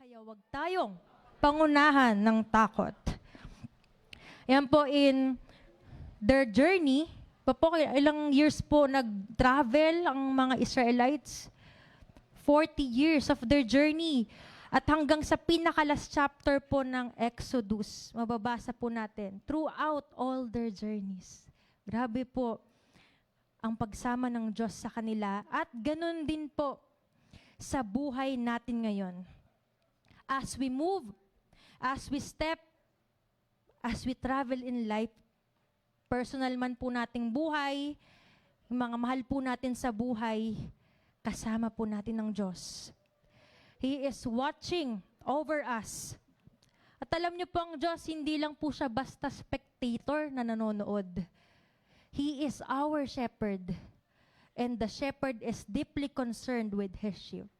Kaya wag tayong pangunahan ng takot. Yan po in their journey, ilang years po nag-travel ang mga Israelites? 40 years of their journey. At hanggang sa pinaka-last chapter po ng Exodus, mababasa po natin, throughout all their journeys. Grabe po ang pagsama ng Diyos sa kanila. At ganun din po sa buhay natin ngayon. As we move, as we step, as we travel in life, personal man po nating buhay, yung mga mahal po natin sa buhay, kasama po natin ng Diyos. He is watching over us. At alam niyo po ang Diyos, hindi lang po siya basta spectator na nanonood. He is our shepherd. And the shepherd is deeply concerned with his sheep.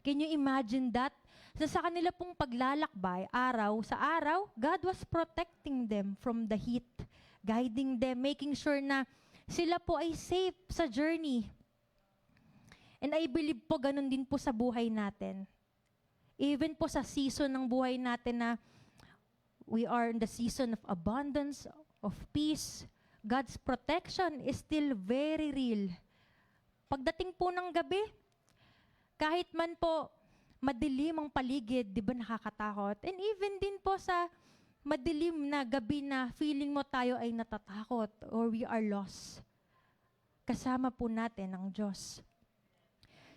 Can you imagine that? Sa kanila pong paglalakbay, araw sa araw, God was protecting them from the heat, guiding them, making sure na sila po ay safe sa journey. And I believe po ganun din po sa buhay natin. Even po sa season ng buhay natin na we are in the season of abundance, of peace, God's protection is still very real. Pagdating po ng gabi, kahit man po madilim ang paligid, di ba nakakatakot? And even din po sa madilim na gabi na feeling mo tayo ay natatakot or we are lost. Kasama po natin ang Diyos.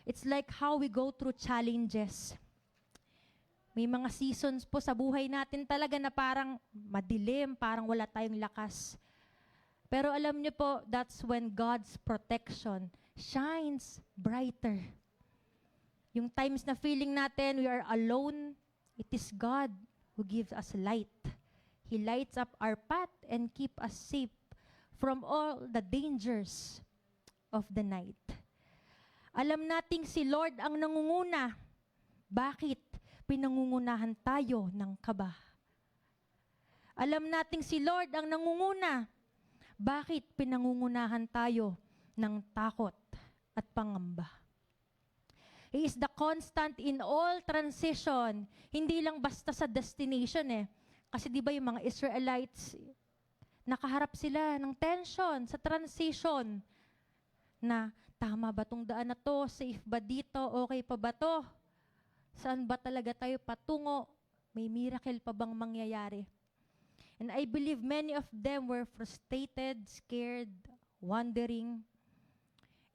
It's like how we go through challenges. May mga seasons po sa buhay natin talaga na parang madilim, parang wala tayong lakas. Pero alam niyo po, that's when God's protection shines brighter. Yung times na feeling natin we are alone, it is God who gives us light. He lights up our path and keep us safe from all the dangers of the night. Alam nating si Lord ang nangunguna. Bakit pinangungunahan tayo ng kaba? Alam nating si Lord ang nangunguna. Bakit pinangungunahan tayo ng takot at pangamba? He is the constant in all transition. Hindi lang basta sa destination eh. Kasi di ba yung mga Israelites, nakaharap sila ng tension sa transition na tama ba tong daan na to? Safe ba dito? Okay pa ba to? Saan ba talaga tayo patungo? May miracle pa bang mangyayari? And I believe many of them were frustrated, scared, wondering.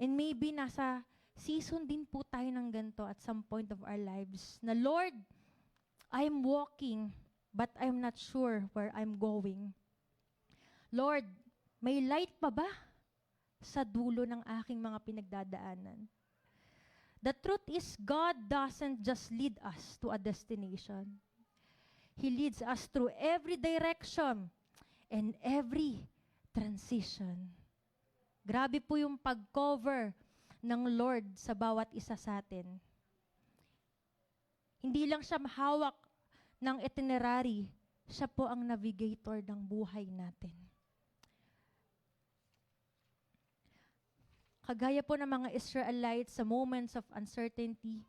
And maybe nasa season din po tayo ng ganito at some point of our lives. Na Lord, I'm walking, but I'm not sure where I'm going. Lord, may light pa ba sa dulo ng aking mga pinagdadaanan? The truth is, God doesn't just lead us to a destination. He leads us through every direction and every transition. Grabe po yung pag-cover ng Lord sa bawat isa sa atin. Hindi lang siya mahawak ng itinerary, siya po ang navigator ng buhay natin. Kagaya po ng mga Israelites sa moments of uncertainty,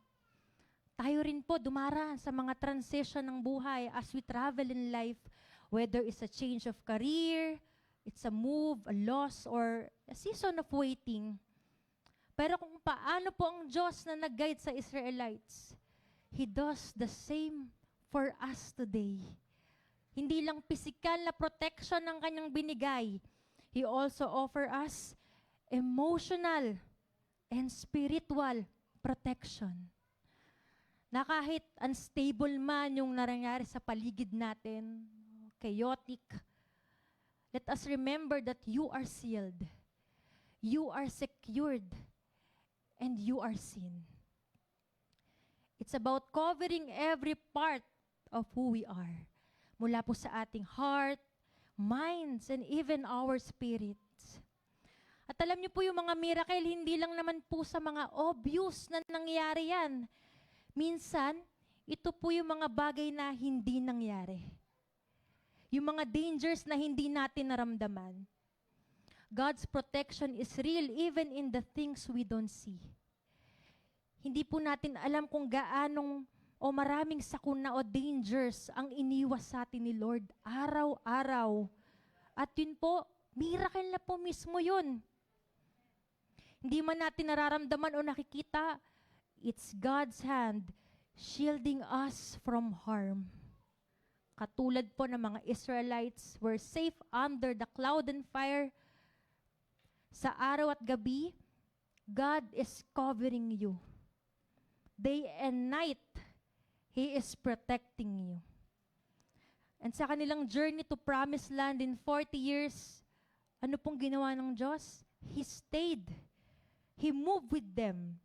tayo rin po dumara sa mga transition ng buhay as we travel in life, whether it's a change of career, it's a move, a loss, or a season of waiting. Pero kung paano po ang Diyos na nag-guide sa Israelites, He does the same for us today. Hindi lang physical na protection ng kanyang binigay, He also offer us emotional and spiritual protection. Na kahit unstable man yung nangyayari sa paligid natin, chaotic, let us remember that you are sealed, you are secured, and you are seen. It's about covering every part of who we are. Mula po sa ating heart, minds, and even our spirits. At alam niyo po yung mga miracle, hindi lang naman po sa mga obvious na nangyari yan. Minsan, ito po yung mga bagay na hindi nangyari. Yung mga dangers na hindi natin naramdaman. God's protection is real even in the things we don't see. Hindi po natin alam kung gaanong o maraming sakuna o dangers ang iniwas sa atin ni Lord araw-araw. At yun po, miracle na po mismo yun. Hindi man natin nararamdaman o nakikita, it's God's hand shielding us from harm. Katulad po ng mga Israelites were safe under the cloud and fire. Sa araw at gabi, God is covering you. Day and night, He is protecting you. And sa kanilang journey to Promised Land in 40 years, ano pong ginawa ng Diyos? He stayed. He moved with them.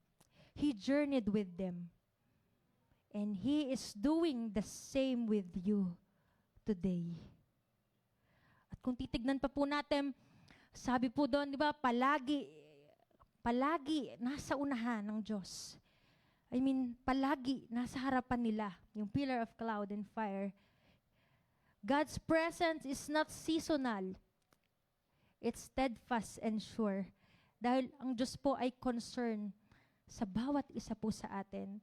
He journeyed with them. And He is doing the same with you today. At kung titignan pa po natin, sabi po doon, di ba, palagi nasa unahan ng Diyos. Palagi nasa harapan nila, yung pillar of cloud and fire. God's presence is not seasonal. It's steadfast and sure. Dahil ang Diyos po ay concerned sa bawat isa po sa atin.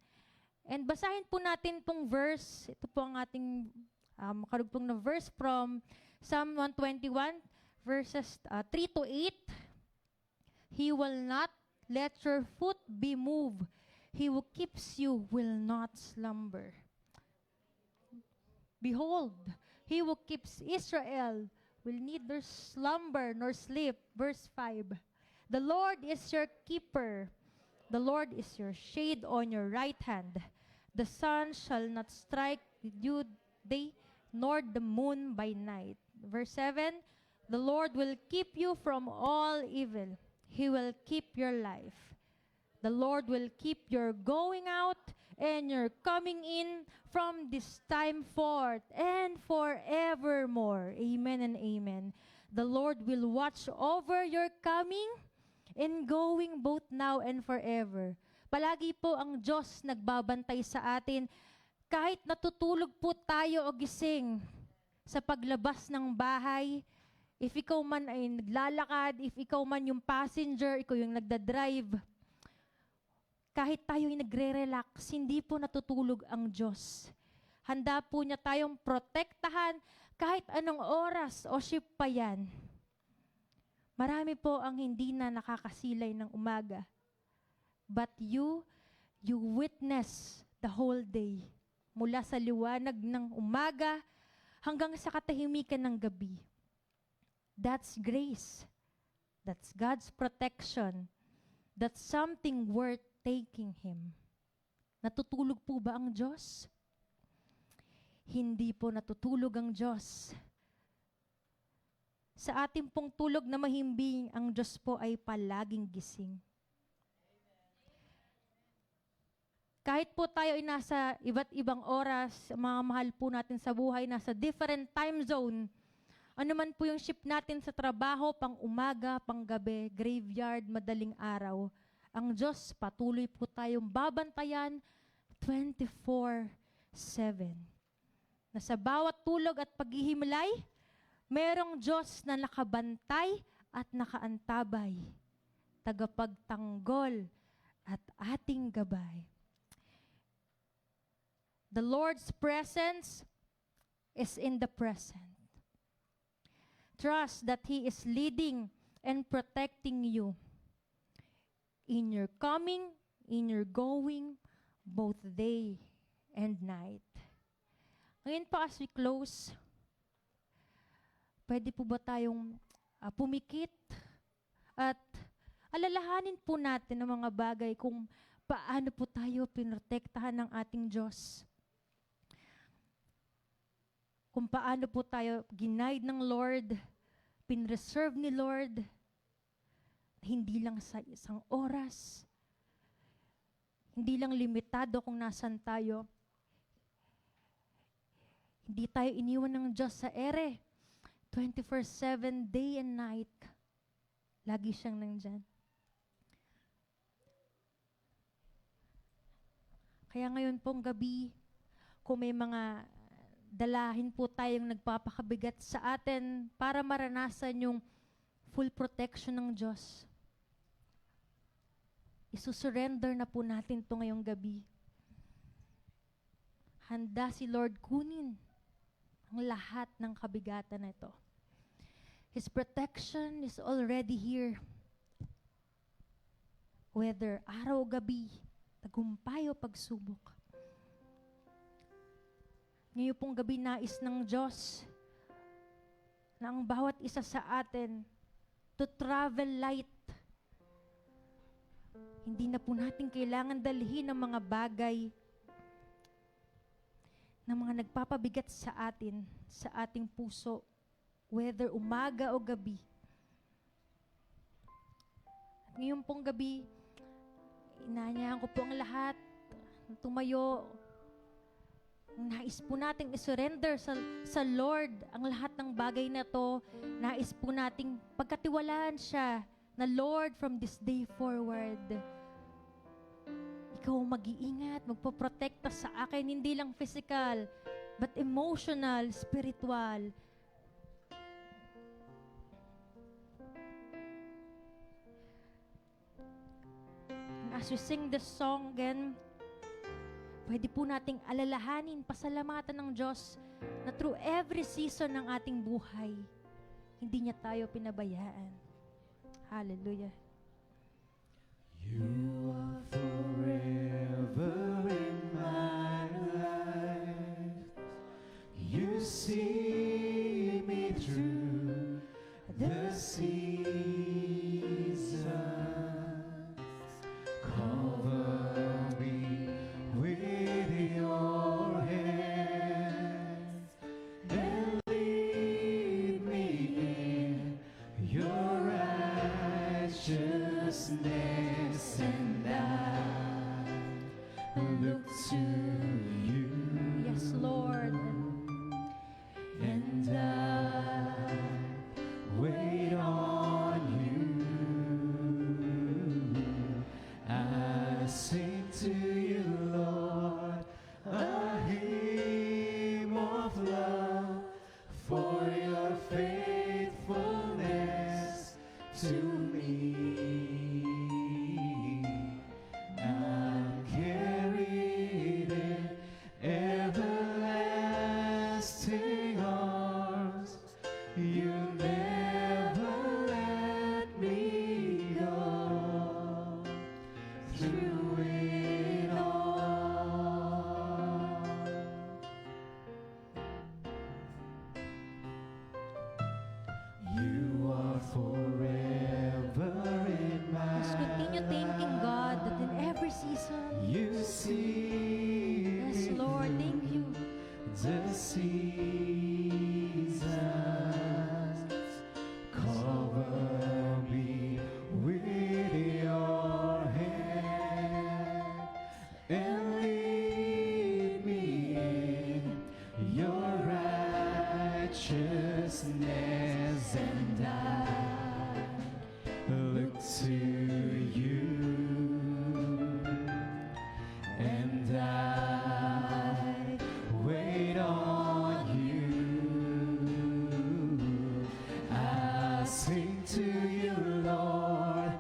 And basahin po natin pong verse. Ito po ang ating makarugtong na verse from Psalm 121, verses 3 to 8. He will not let your foot be moved. He who keeps you will not slumber. Behold, He who keeps Israel will neither slumber nor sleep. Verse 5. The Lord is your keeper. The Lord is your shade on your right hand. The sun shall not strike you day, nor the moon by night. Verse 7. The Lord will keep you from all evil. He will keep your life. The Lord will keep your going out and your coming in from this time forth and forevermore. Amen and amen. The Lord will watch over your coming and going both now and forever. Palagi po ang Diyos nagbabantay sa atin kahit natutulog po tayo o gising sa paglabas ng bahay. If ikaw man ay naglalakad, if ikaw man yung passenger, ikaw yung nagdadrive, kahit tayo ay nagre-relax, hindi po natutulog ang Diyos. Handa po niya tayong protektahan kahit anong oras o shift pa yan. Marami po ang hindi na nakakasilay ng umaga. But you witness the whole day. Mula sa liwanag ng umaga hanggang sa katahimikan ng gabi. That's grace. That's God's protection. That's something worth taking Him. Natutulog po ba ang Diyos? Hindi po natutulog ang Diyos. Sa ating pong tulog na mahimbing, ang Diyos po ay palaging gising. Kahit po tayo ay nasa iba't ibang oras, mga mahal po natin sa buhay, nasa different time zone, ano man po yung shift natin sa trabaho, pang umaga, pang gabi, graveyard, madaling araw, ang Diyos patuloy po tayong babantayan 24/7. Na sa bawat tulog at paghihimlay, merong Diyos na nakabantay at nakaantabay, tagapagtanggol at ating gabay. The Lord's presence is in the present. Trust that He is leading and protecting you in your coming, in your going, both day and night. Ngayon po as we close, pwede po ba tayong pumikit at alalahanin po natin ang mga bagay kung paano po tayo pinrotektahan ng ating Diyos. Kung paano po tayo ginaid ng Lord, pinreserve ni Lord, hindi lang sa isang oras, hindi lang limitado kung nasan tayo. Hindi tayo iniwan ng Diyos sa ere. 24/7, day and night. Lagi siyang nandyan. Kaya ngayon pong gabi, kung may mga dalahin po tayong nagpapakabigat sa atin para maranasan yung full protection ng Diyos, isusurrender na po natin to ngayong gabi. handa si Lord kunin ang lahat ng kabigatan na ito. His protection is already here. Whether araw o gabi, tagumpay o pagsubok. Ngayon pong gabi nais ng Diyos na ang bawat isa sa atin to travel light. Hindi na po natin kailangan dalhin ang mga bagay na mga nagpapabigat sa atin, sa ating puso, whether umaga o gabi. At ngayon pong gabi, inaanyahan ko po ang lahat na tumayo. Nais po nating isurrender sa Lord ang lahat ng bagay na to. Nais po nating pagkatiwalaan siya na Lord, from this day forward, Ikaw mag-iingat, magpoprotekta sa akin, hindi lang physical, but emotional, spiritual. And as we sing this song again, pwede po nating alalahanin, pasalamatan ng Diyos na through every season ng ating buhay, hindi niya tayo pinabayaan. Hallelujah. You are forever in my life. You see me through the seasons. Cover me with your hands and lead me in your righteousness, and I look to you. Yes, Lord. And I wait on you. I sing to you, Lord, a hymn of love for your faithfulness to me. I'm carried in everlasting arms. You never let me go through it all. You are forever in my Let's continue thanking God that in every season, You see yes, me Lord, thank you. the seasons. Cover me with your hand and lead me in your righteousness, and I look to you, and I wait on you. I sing to you, Lord,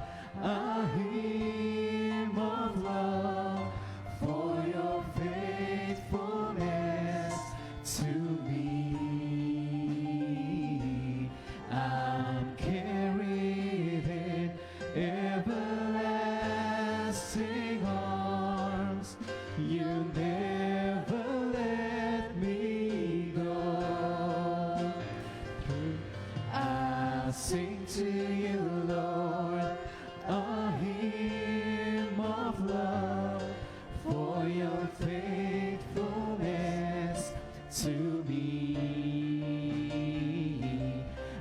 a hymn of love for your faithfulness to me. I'm carried in everlasting arms. You never let me go. I sing to you, Lord, a hymn of love for your faithfulness to me.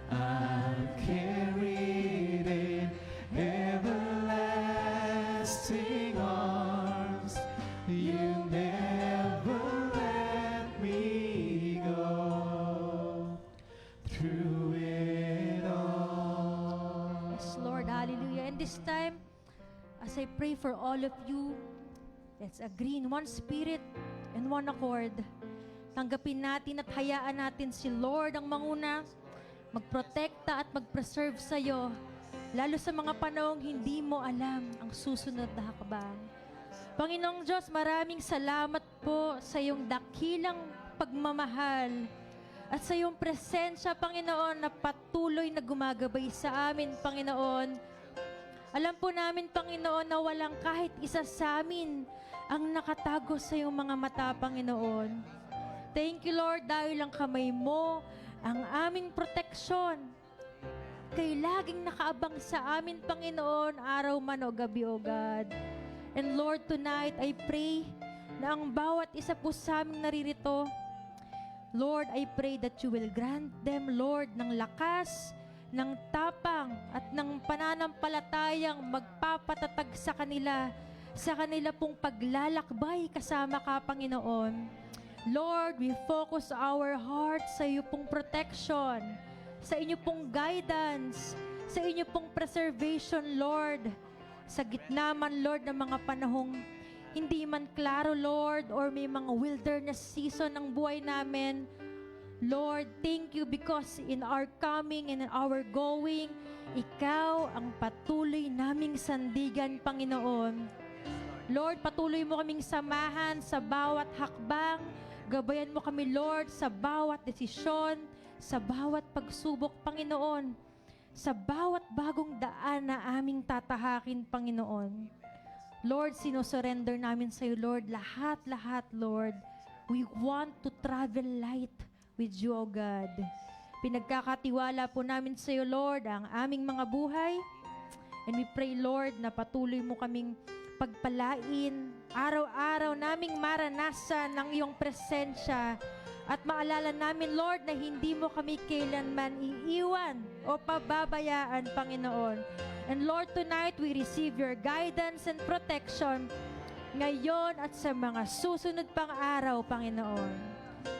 I'm carried in everlasting arms. You never let me go through it all. Yes, Lord, hallelujah. And this time, as I pray for all of you, let's agree in one spirit and one accord. Tanggapin natin at hayaan natin si Lord ang manguna, magprotekta at mag-preserve sa'yo, lalo sa mga panahong hindi mo alam ang susunod na hakbang. Panginoong Diyos, maraming salamat po sa iyong dakilang pagmamahal at sa iyong presensya, Panginoon, na patuloy na gumagabay sa amin, Panginoon. Alam po namin, Panginoon, na walang kahit isa sa amin ang nakatago sa iyong mga mata, Panginoon. Thank you, Lord, dahil ang kamay mo, ang aming proteksyon, kay laging nakaabang sa amin, Panginoon, araw man o gabi, O God. And Lord, tonight, I pray na ang bawat isa po sa aming naririto, Lord, I pray that you will grant them, Lord, ng lakas, ng tapang, at ng pananampalatayang magpapatatag sa kanila pong paglalakbay kasama ka, Panginoon. Lord, we focus our hearts sa iyo pong protection, sa inyo pong guidance, sa inyo pong preservation, Lord. Sa gitna man, Lord, ng mga panahong hindi man klaro, Lord, or may mga wilderness season ng buhay namin, Lord, thank you because in our coming and in our going, Ikaw ang patuloy naming sandigan, Panginoon. Lord, patuloy mo kaming samahan sa bawat hakbang. Gabayan mo kami, Lord, sa bawat desisyon, sa bawat pagsubok, Panginoon, sa bawat bagong daan na aming tatahakin, Panginoon. Lord, sinosurrender namin sa iyo, Lord, lahat, Lord. We want to travel light with you, O God. Pinagkakatiwala po namin sa iyo, Lord, ang aming mga buhay. And we pray, Lord, na patuloy mo kaming pagpalain, araw-araw naming maranasan ng iyong presensya at maalala namin, Lord, na hindi mo kami kailanman iiwan o pababayaan, Panginoon. And Lord, tonight we receive your guidance and protection ngayon at sa mga susunod pang araw, Panginoon.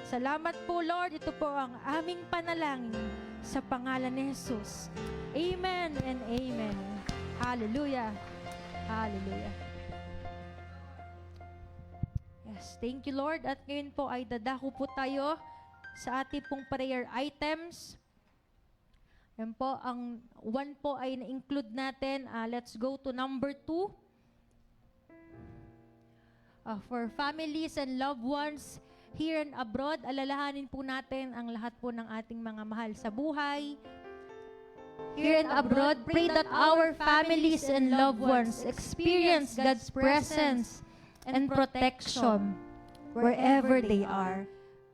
Salamat po, Lord. Ito po ang aming panalangin sa pangalan ni Jesus. Amen and amen. Hallelujah. Hallelujah. Yes, thank you, Lord. At ngayon po ay dadako po tayo sa ating pong prayer items. Yan po, ang one po ay na-include natin. Let's go to number 2. For families and loved ones here and abroad, alalahanin po natin ang lahat po ng ating mga mahal sa buhay. Here and abroad, pray that our families and loved ones experience God's presence and protection wherever they are.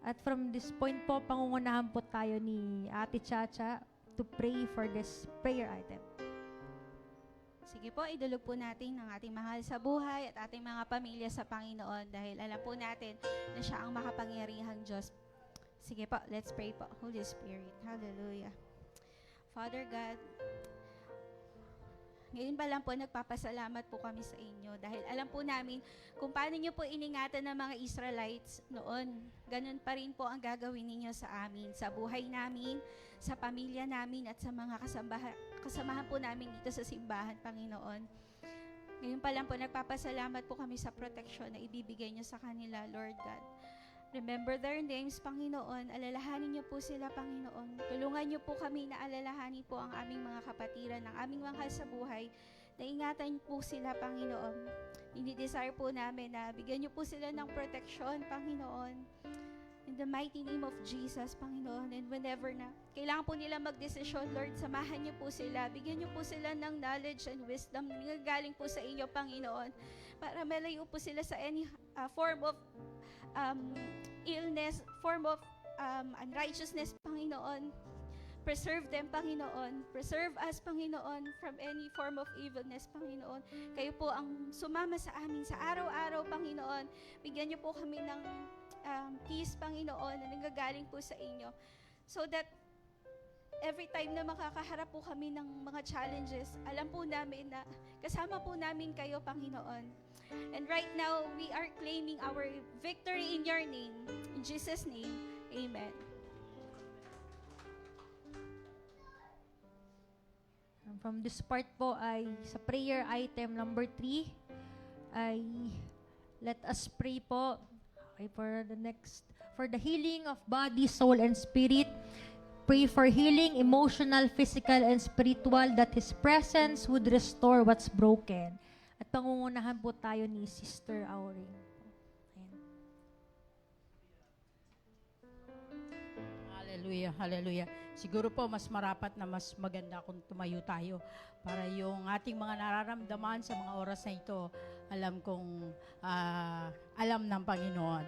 At from this point po, pangungunahan po tayo ni Ate Chacha to pray for this prayer item. Sige po, idulog po natin ang ating mahal sa buhay at ating mga pamilya sa Panginoon dahil alam po natin na siya ang makapangyarihang Diyos. Sige po, let's pray po. Holy Spirit, hallelujah. Father God, ngayon pa lang po nagpapasalamat po kami sa inyo dahil alam po namin kung paano nyo po iningatan ng mga Israelites noon. Ganun pa rin po ang gagawin ninyo sa amin, sa buhay namin, sa pamilya namin at sa mga kasamahan po namin dito sa simbahan, Panginoon. Ngayon pa lang po nagpapasalamat po kami sa protection na ibibigay nyo sa kanila, Lord God. Remember their names, Panginoon. Alalahanin niyo po sila, Panginoon. Tulungan niyo po kami na alalahanin po ang aming mga kapatiran, ang aming mahal sa buhay, na ingatan po sila, Panginoon. Ini-desire po namin na bigyan niyo po sila ng protection, Panginoon. In the mighty name of Jesus, Panginoon. And whenever na kailangan po nila magdesisyon, Lord, samahan niyo po sila. Bigyan niyo po sila ng knowledge and wisdom na galing po sa inyo, Panginoon. Para malayo po sila sa any form of illness, form of unrighteousness, Panginoon. Preserve them, Panginoon. Preserve us, Panginoon, from any form of evilness, Panginoon. Kayo po ang sumama sa amin sa araw-araw, Panginoon. Bigyan niyo po kami ng peace, Panginoon, na nanggagaling po sa inyo. So that every time na makakaharap po kami ng mga challenges, alam po namin na kasama po namin kayo, Panginoon. And right now, we are claiming our victory in your name. In Jesus' name, amen. From this part po ay sa prayer item number 3 ay let us pray po for the healing of body, soul, and spirit. Pray for healing, emotional, physical, and spiritual, that His presence would restore what's broken. At pangungunahan po tayo ni Sister Auring. Ayan. Hallelujah, hallelujah. Siguro po mas marapat na mas maganda kung tumayo tayo para yung ating mga nararamdaman sa mga oras na ito, alam kong alam ng Panginoon.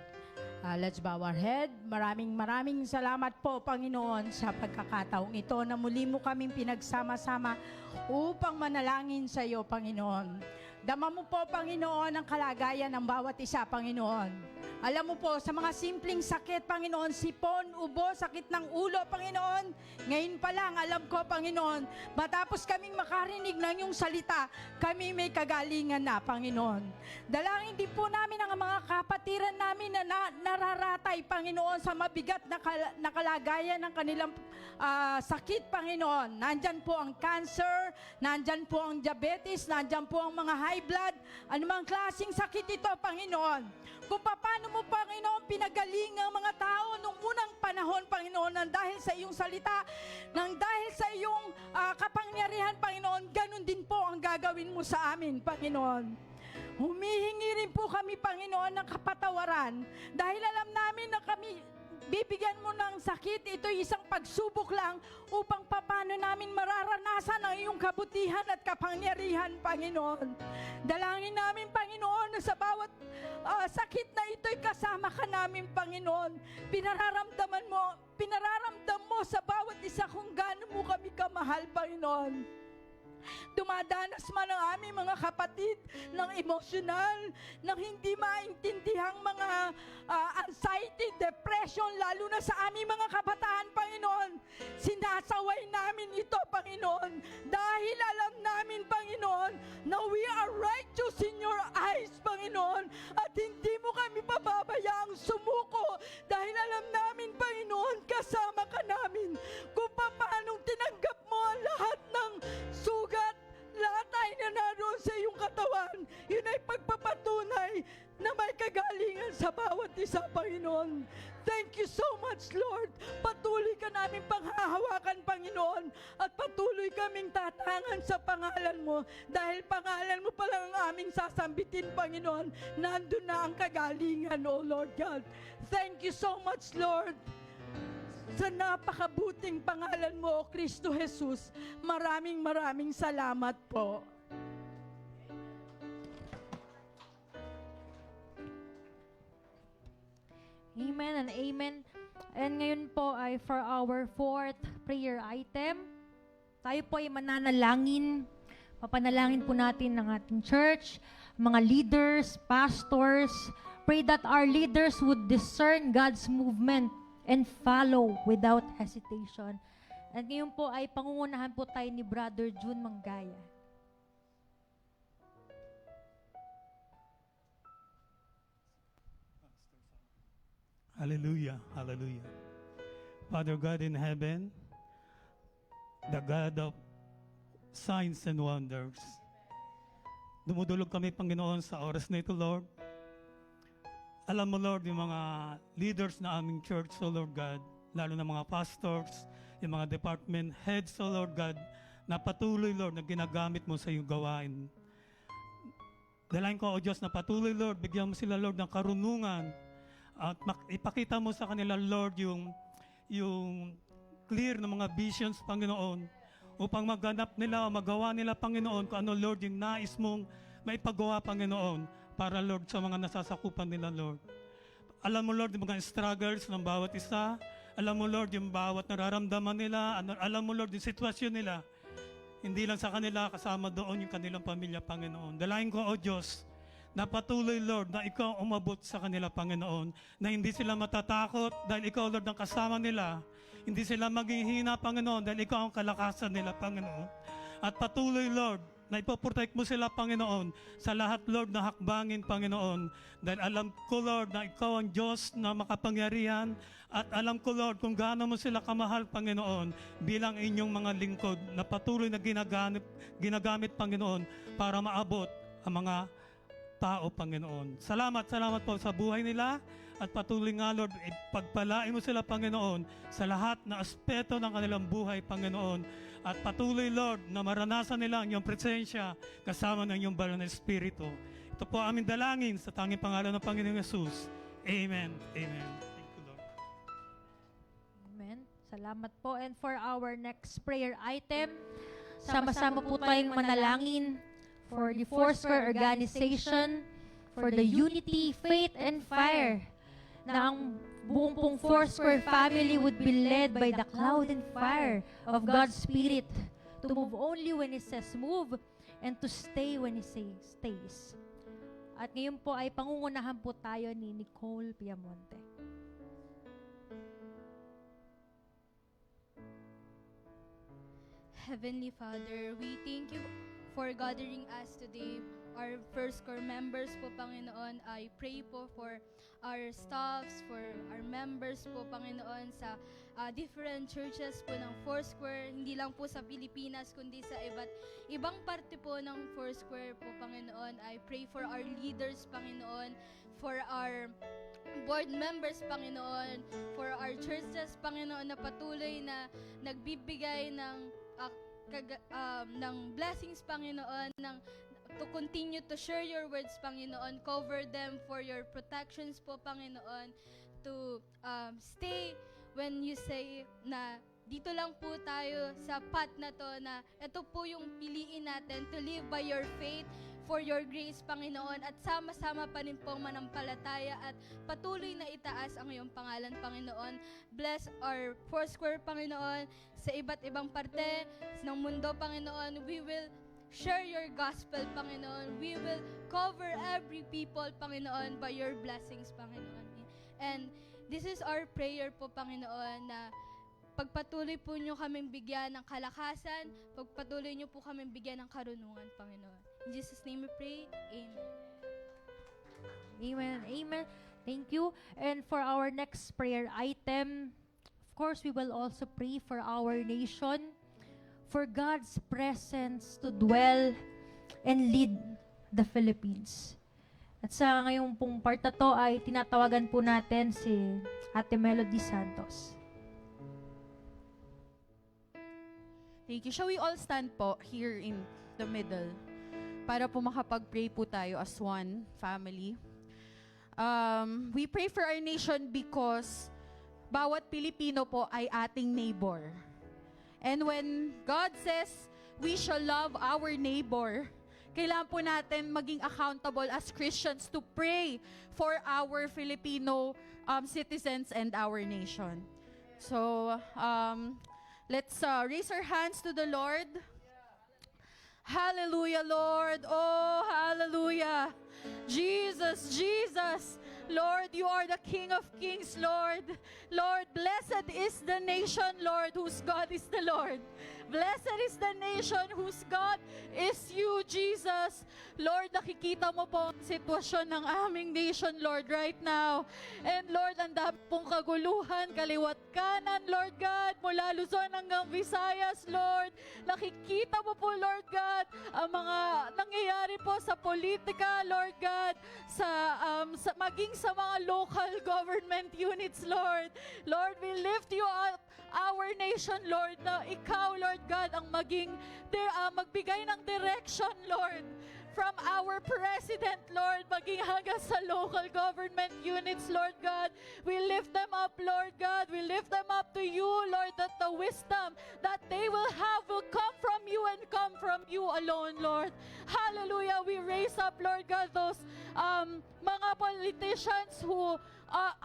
Let's bow our head. Maraming salamat po, Panginoon, sa pagkakataong ito na muli mo kaming pinagsama-sama upang manalangin sa iyo, Panginoon. Dama mo po, Panginoon, ang kalagayan ng bawat isa, Panginoon. Alam mo po, sa mga simpleng sakit, Panginoon, sipon, ubo, sakit ng ulo, Panginoon, ngayon pa lang, alam ko, Panginoon, matapos kaming makarinig ng iyong salita, kami may kagalingan na, Panginoon. Dalangin din po namin ang mga kapatiran namin na nararatay, Panginoon, sa mabigat na kalagayan ng kanilang sakit, Panginoon. Nandyan po ang cancer, nandyan po ang diabetes, nandyan po ang mga high blood, anumang klaseng sakit ito, Panginoon. Kung paano mo, Panginoon, pinagaling ang mga tao nung unang panahon, Panginoon, nang dahil sa iyong salita, nang dahil sa iyong kapangyarihan, Panginoon, ganun din po ang gagawin mo sa amin, Panginoon. Humihingi rin po kami, Panginoon, ng kapatawaran dahil alam namin na kami bibigyan mo ng sakit, ito'y isang pagsubok lang upang paano namin mararanasan ang iyong kabutihan at kapangyarihan, Panginoon. Dalangin namin, Panginoon, na sa bawat sakit na ito'y kasama ka namin, Panginoon. Pinararamdam mo sa bawat isa kung gaano mo kami kamahal, Panginoon. Dumadanas man ang aming mga kapatid ng emosyonal, ng hindi maintindihang mga anxiety, depression, lalo na sa aming mga kabataan, Panginoon. Sinasaway namin ito, Panginoon, dahil alam namin, Panginoon, na we are righteous in your eyes, Panginoon, at hindi mo kami pababayaang sumuko dahil alam namin, Panginoon, kasama ka namin kung paano tinanggap mo ang lahat ng sugat, lahat ay na naroon sa iyong katawan. Yun ay pagpapatunay na may kagalingan sa bawat isa, Panginoon. Thank you so much, Lord. Patuloy ka namin panghahawakan, Panginoon, at patuloy kaming tatangan sa pangalan mo dahil pangalan mo pa lang ang aming sasambitin, Panginoon. Nandun na ang kagalingan, O Lord God. Thank you so much, Lord. Sa napakabuting pangalan mo, O Kristo Jesus, maraming salamat po. Amen and amen. And ngayon po ay for our fourth prayer item. Tayo po ay mananalangin. Papanalangin po natin ng ating church, mga leaders, pastors. Pray that our leaders would discern God's movement and follow without hesitation. At ngayon po ay pangungunahan po tayo ni Brother June Mangaya. Hallelujah, hallelujah. Father God in heaven, the God of signs and wonders, dumudulog kami, Panginoon, sa oras na ito, Lord. Alam mo, Lord, yung mga leaders na aming church, so Lord God, lalo na mga pastors, yung mga department heads, so Lord God, na patuloy, Lord, na ginagamit mo sa iyong gawain. Dalain ko, O Diyos, na patuloy, Lord, bigyan mo sila, Lord, ng karunungan at ipakita mo sa kanila, Lord, yung clear na mga visions, Panginoon, upang maganap nila, magawa nila, Panginoon, kung ano, Lord, yung nais mong maipagawa, Panginoon, para, Lord, sa mga nasasakupan nila, Lord. Alam mo, Lord, yung mga struggles ng bawat isa. Alam mo, Lord, yung bawat nararamdaman nila. Alam mo, Lord, yung sitwasyon nila. Hindi lang sa kanila, kasama doon yung kanilang pamilya, Panginoon. Dalain ko, O Diyos, na patuloy, Lord, na ikaw umabot sa kanila, Panginoon, na hindi sila matatakot dahil ikaw, Lord, ang kasama nila. Hindi sila maghihina, Panginoon, dahil ikaw ang kalakasan nila, Panginoon. At patuloy, Lord, na ipoprotect mo sila, Panginoon, sa lahat, Lord, na hakbangin, Panginoon. Dahil alam ko, Lord, na ikaw ang Diyos na makapangyarihan at alam ko, Lord, kung gaano mo sila kamahal, Panginoon, bilang inyong mga lingkod na patuloy na ginagamit, Panginoon, para maabot ang mga tao, Panginoon. Salamat po sa buhay nila at patuloy nga, Lord, ipagpalain mo sila, Panginoon, sa lahat na aspeto ng kanilang buhay, Panginoon. At patuloy, Lord, na maranasan nila ang iyong presensya kasama ng iyong banal na Espiritu. Ito po aming dalangin sa tanging pangalan ng Panginoong Yesus. Amen. Amen. Thank you, Lord. Amen. Salamat po. And for our next prayer item, sama-sama po tayong manalangin for the Foursquare Organization, for the unity, faith, and fire, na ang buong pong Foursquare family would be led by the cloud and fire of God's Spirit, to move only when He says move, and to stay when He says stays. At ngayon po ay pangungunahan po tayo ni Nicole Piamonte. Heavenly Father, we thank you for gathering us today. Our First Core members po, Panginoon, I pray po for our staffs, for our members po, Panginoon, sa different churches po ng Foursquare, hindi lang po sa Pilipinas, kundi sa ibang parte po ng Foursquare po, Panginoon. I pray for our leaders, Panginoon, for our board members, Panginoon, for our churches, Panginoon, na patuloy na nagbibigay ng blessings, Panginoon, to continue to share your words, Panginoon. Cover them for your protections po, Panginoon. To stay when you say na dito lang po tayo sa path na to, na ito po yung piliin natin, to live by your faith, for your grace, Panginoon, at sama-sama pa rin pong manampalataya at patuloy na itaas ang iyong pangalan, Panginoon. Bless our Foursquare, Panginoon, sa iba't ibang parte ng mundo, Panginoon. We will share your gospel, Panginoon. We will cover every people, Panginoon, by your blessings, Panginoon. And this is our prayer po, Panginoon, na pagpatuloy po nyo kaming bigyan ng kalakasan, pagpatuloy nyo po kaming bigyan ng karunungan, Panginoon. In Jesus' name we pray, Amen. Amen. Amen. Thank you. And for our next prayer item, of course, we will also pray for our nation, for God's presence to dwell and lead the Philippines. At sa ngayong pong part na to ay tinatawagan po natin si Ate Melody Santos. Thank you. Shall we all stand po here in the middle para po makapag-pray po tayo as one family? We pray for our nation because bawat Pilipino po ay ating neighbor. And when God says we shall love our neighbor, kailangan po natin maging accountable as Christians to pray for our Filipino citizens and our nation. So, let's raise our hands to the Lord. Hallelujah, Lord. Oh, hallelujah. Jesus, Jesus. Lord, you are the King of Kings, Lord. Lord, blessed is the nation, Lord, whose God is the Lord. Blessed is the nation whose God is you, Jesus. Lord, nakikita mo po ang sitwasyon ng aming nation, Lord, right now. And Lord, ang dami pong kaguluhan, kaliwat kanan, Lord God, mula Luzon hanggang Visayas, Lord. Nakikita mo po, Lord God, ang mga nangyayari po sa politika, Lord God, maging sa mga local government units, Lord. Lord, we lift you up, our nation, Lord, na ikaw, Lord God, ang magbigay ng direction, Lord, from our president, Lord, maging hanggang sa local government units, Lord God. We lift them up, Lord God. We lift them up to you, Lord, that the wisdom that they will have will come from you and come from you alone, Lord. Hallelujah. We raise up, Lord God, those mga politicians who are,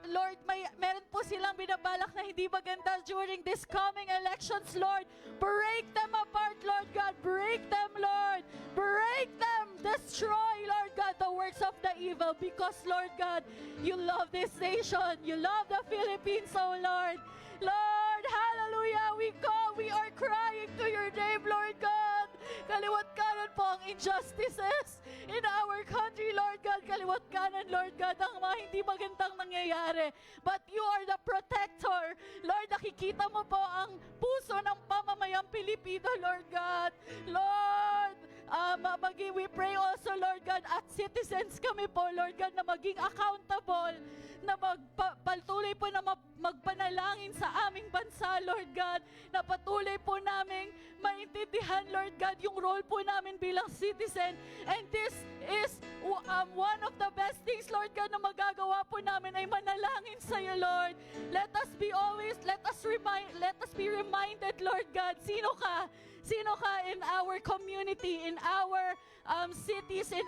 Lord, meron po silang binabalak na hindi maganda during this coming elections, Lord. Break them apart, Lord God. Break them, Lord. Break them. Destroy, Lord God, the works of the evil because, Lord God, you love this nation. You love the Philippines, oh Lord. Lord, hallelujah. We are crying to your name, Lord God. Kaliwat kanan po ang injustices in our country, Lord God. Kaliwat kanan, Lord God, ang mga hindi magandang nangyayari. But you are the protector. Lord, nakikita mo po ang puso ng pamamayang Pilipino, Lord God. Lord, we pray also, Lord God, at citizens kami po, Lord God, na maging accountable, na patuloy po na magpanalangin sa aming bansa, Lord God, na patuloy po namin maintindihan, Lord God, yung role po namin bilang citizen. And this is one of the best things, Lord God, na magagawa po namin ay manalangin sa iyo, Lord. Let us be reminded, Lord God, sino ka? Sino ka in our community, in our cities, in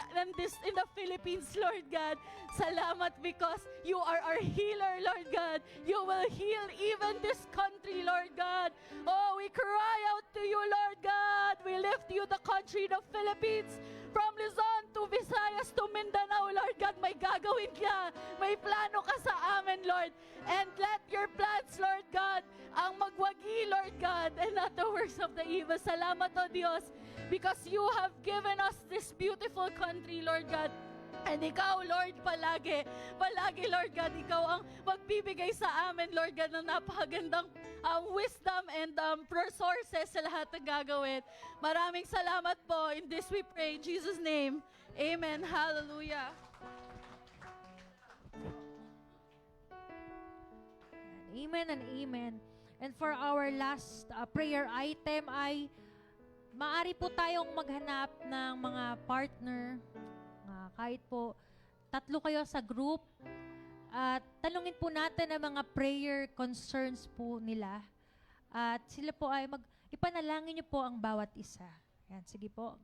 the Philippines, Lord God. Salamat because you are our healer, Lord God. You will heal even this country, Lord God. Oh, we cry out to you, Lord God. We lift you, the country, the Philippines, from Luzon to Visayas to Mindanao, Lord God. May gagawin ka. May plano ka sa amin, Lord. And let your plans, Lord God, ang magwagi, Lord God, and not the works of the evil. Salamat, O Diyos, because you have given us this beautiful country, Lord God. And ikaw, Lord, palagi, Lord God, ikaw ang magbibigay sa amin, Lord God, ng napakagandang wisdom and resources sa lahat ng gagawin. Maraming salamat po. In this we pray, in Jesus' name. Amen. Hallelujah. Amen and amen. And for our last prayer item ay maari po tayong maghanap ng mga partner, kahit po 3 kayo sa group, at tanungin po natin ang mga prayer concerns po nila. At sila po ay ipanalangin niyo po ang bawat isa. Yan, sige po.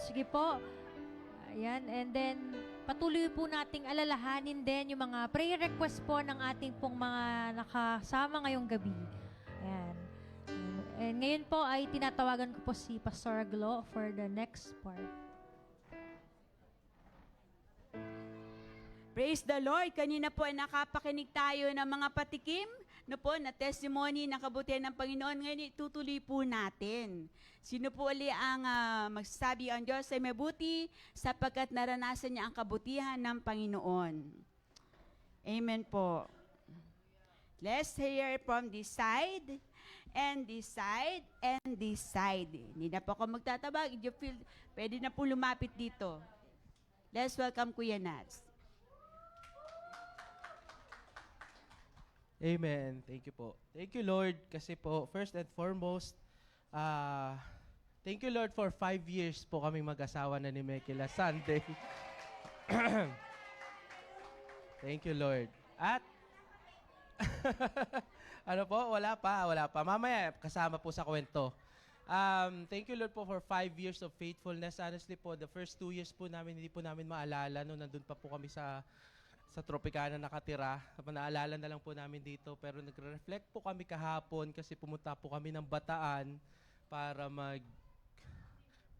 Sige po. Ayan, and then patuloy po nating alalahanin din yung mga prayer request po ng ating pong mga nakasama ngayong gabi. Ayan. And ngayon po ay tinatawagan ko po si Pastor Glo for the next part. Praise the Lord. Kanina po ay nakapakinig tayo ng mga patikim na testimony ng kabutihan ng Panginoon. Ngayon itutuloy po natin. Sino po uli ang magsasabi ang Diyos ay mabuti sapagkat naranasan niya ang kabutihan ng Panginoon. Amen po. Let's hear from this side, and this side, and this side. Hindi na po ako magtatabag. If you feel, pwede na po lumapit dito. Let's welcome Kuya Nats. Amen. Thank you po. Thank you, Lord, kasi po, first and foremost, thank you, Lord, for 5 years po kaming mag-asawa na ni Mekila Sunday. Thank you, Lord. At, ano po? Wala pa. Mamaya, kasama po sa kwento. Thank you, Lord, po for 5 years of faithfulness. Honestly po, the first 2 years po namin, hindi po namin maalala nung nandun pa po kami sa Tropicana nakatira. Naalala na lang po namin dito. Pero nagre-reflect po kami kahapon kasi pumunta po kami ng Bataan para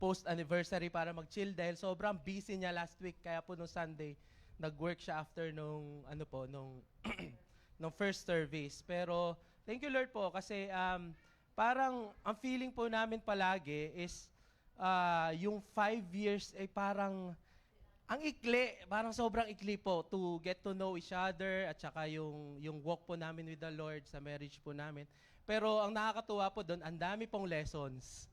post-anniversary, para mag-chill dahil sobrang busy niya last week. Kaya po nung Sunday, nag-work siya after nung nung first service. Pero thank you, Lord, po kasi parang ang feeling po namin palagi is yung 5 years ay parang ang ikli, parang sobrang ikli po to get to know each other at saka yung walk po namin with the Lord sa marriage po namin. Pero ang nakakatuwa po doon, ang dami pong lessons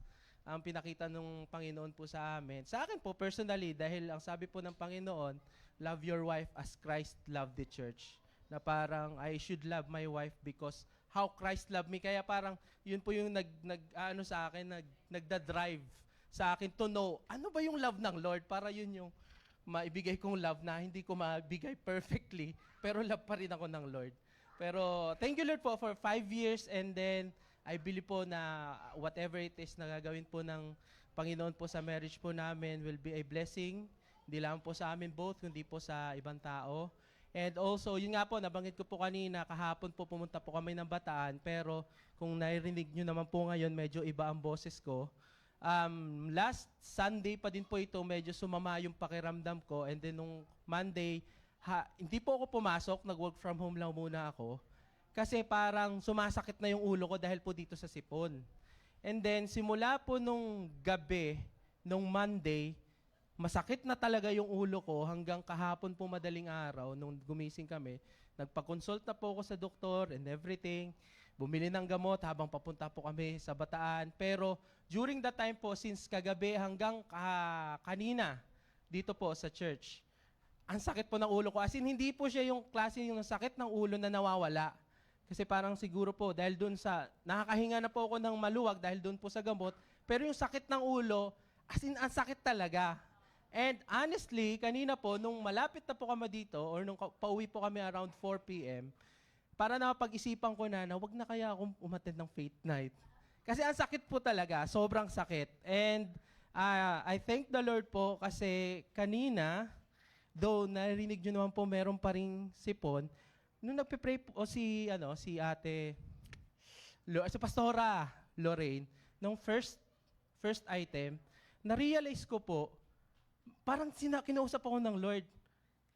ang pinakita ng Panginoon po sa amin. Sa akin po personally, dahil ang sabi po ng Panginoon, love your wife as Christ loved the church. Na parang I should love my wife because how Christ loved me. Kaya parang yun po yung sa akin, nagda-drive sa akin to know, ano ba yung love ng Lord? Para yun yung maibigay kong love na hindi ko mabigay perfectly, pero love pa rin ako ng Lord. Pero thank you, Lord, po for 5 years, and then I believe po na whatever it is na gagawin po ng Panginoon po sa marriage po namin will be a blessing, hindi lang po sa amin both, kundi po sa ibang tao. And also, yun nga po, nabanggit ko po kanina, kahapon po pumunta po kami ng Bataan, pero kung narinig nyo naman po ngayon, medyo iba ang boses ko. Last Sunday pa din po ito, medyo sumama yung pakiramdam ko. And then nung Monday, hindi po ako pumasok, nag-work from home lang muna ako. Kasi parang sumasakit na yung ulo ko dahil po dito sa sipon. And then simula po nung gabi, nung Monday, masakit na talaga yung ulo ko hanggang kahapon po madaling araw, nung gumising kami. Nagpa-consult na po ako sa doktor and everything. Bumili ng gamot habang papunta po kami sa Bataan. Pero during that time po, since kagabi hanggang kanina, dito po sa church, ang sakit po ng ulo ko. As in, hindi po siya yung klase yung sakit ng ulo na nawawala. Kasi parang siguro po, dahil dun sa, nakakahinga na po ako ng maluwag dahil dun po sa gamot. Pero yung sakit ng ulo, as in, ang sakit talaga. And honestly, kanina po, nung malapit na po kami dito, or nung pauwi po kami around 4 p.m., para napag-isipan ko na wag na kaya akong umattend ng faith night. Kasi ang sakit po talaga, sobrang sakit. And I thank the Lord po kasi kanina, though narinig nyo naman po meron pa ring sipon, nung nagpe-pray po si ate, si Pastora Lorraine, nung first item, na-realize ko po, parang kinausap ako ng Lord,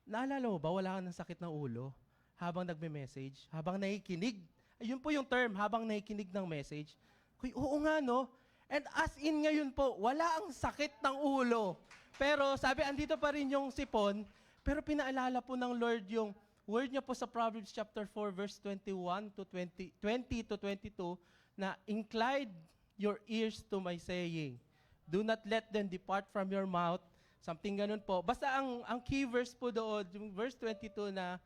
naalala mo ba, wala ka ng sakit ng ulo? Habang nagme-message, habang nakikinig. Ayun po yung term, habang nakikinig ng message. Kuy, oo nga, no? And as in ngayon po, wala ang sakit ng ulo. Pero sabi, andito pa rin yung sipon, pero pinaalala po ng Lord yung word niya po sa Proverbs chapter 4, verse 20 to 22, na incline your ears to my saying. Do not let them depart from your mouth. Something ganun po. Basta ang key verse po doon, yung verse 22 na,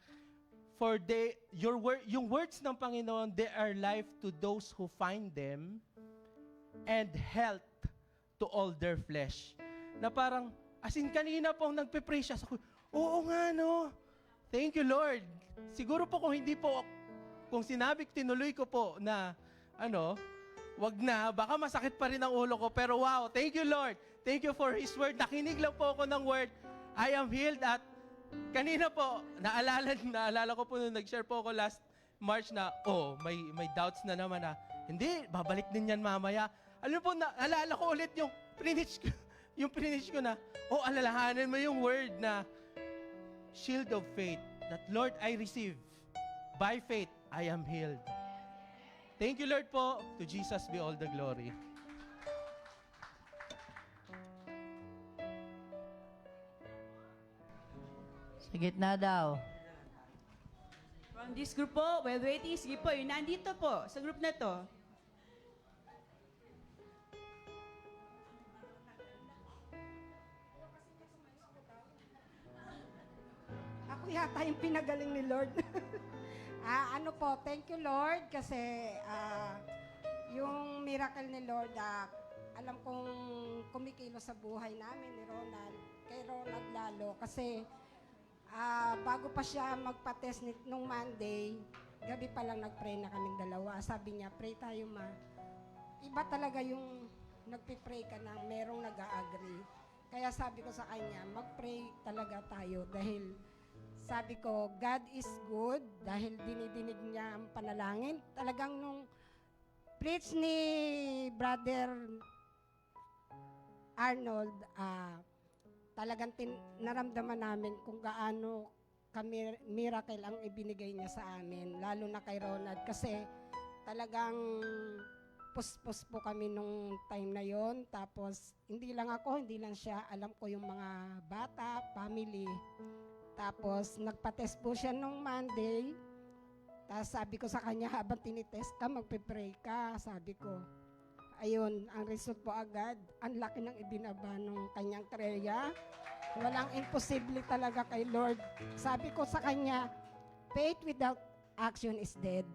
for yung words ng Panginoon, they are life to those who find them and health to all their flesh. Na parang, as in kanina pong nagpe-pray siya, sabi, oo nga no, thank you Lord. Siguro po kung tinuloy ko po na, wag na, baka masakit pa rin ang ulo ko, pero wow, thank you Lord. Thank you for His word. Nakinig lang po ako ng word. I am healed. At kanina po, naalala ko po nung nag-share po ako last March na, may doubts na naman na, hindi, babalik din yan mamaya. Alam po, naalala ko ulit yung finish ko na, alalahanin mo yung word na, shield of faith, that Lord, I receive. By faith, I am healed. Thank you, Lord po. To Jesus be all the glory. Sa gitna daw. From this group po, while waiting, sige po, yung nandito po, sa group na to. Ako yata yung pinagaling ni Lord. Ano po, thank you Lord kasi yung miracle ni Lord, alam kong kumikilo sa buhay namin ni Ronald, kay Ronald lalo kasi bago pa siya magpa-test nung Monday, gabi pa lang nag-pray na kaming dalawa. Sabi niya, pray tayo ma. Iba talaga yung nagpipray ka na merong nag-a-agree. Kaya sabi ko sa kanya, mag-pray talaga tayo dahil sabi ko, God is good dahil dinidinig niya ang panalangin. Talagang nung preach ni Brother Arnold, talagang naramdaman namin kung gaano kami miracle ang ibinigay niya sa amin, lalo na kay Ronald kasi talagang puspos po kami nung time na yon. Tapos hindi lang ako, hindi lang siya, alam ko yung mga bata, family. Tapos nagpa-test po siya nung Monday. Tapos sabi ko sa kanya, habang tinitest ka, magpe-pray ka, sabi ko. Ayun, ang result po agad, ang laki ng ibinaba ng kanyang treya. Walang imposible talaga kay Lord. Sabi ko sa kanya, faith without action is dead.